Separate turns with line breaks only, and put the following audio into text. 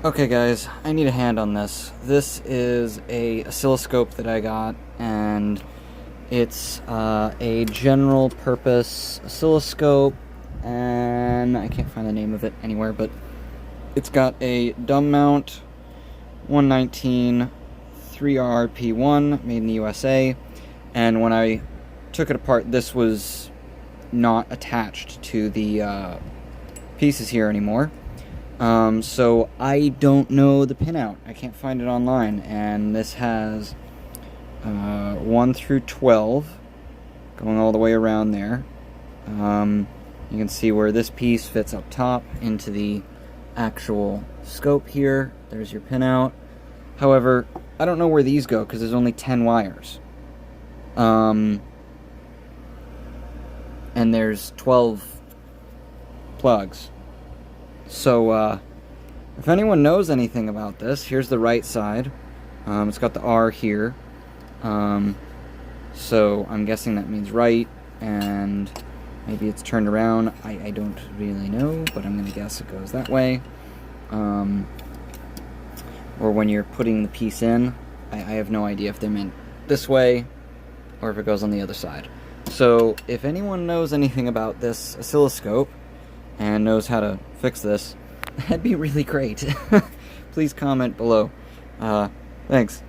Okay guys, I need a hand on this. This is a oscilloscope that I got, and it's a general purpose oscilloscope, and I can't find the name of it anywhere, but it's got a dumb mount, 119 3RP1, made in the USA, and when I took it apart, this was not attached to the pieces here anymore. So I don't know the pinout. I can't find it online, and this has 1 through 12 going all the way around there. You can see where this piece fits up top into the actual scope here. There's your pinout. However, I don't know where these go because there's only 10 wires. And there's 12 plugs. So, if anyone knows anything about this, here's the right side. It's got the R here. So, I'm guessing that means right, and maybe it's turned around. I don't really know, but I'm going to guess it goes that way. Or when you're putting the piece in, I have no idea if they meant this way, or if it goes on the other side. So, if anyone knows anything about this oscilloscope, and knows how to fix this, that'd be really great. Please comment below. Thanks.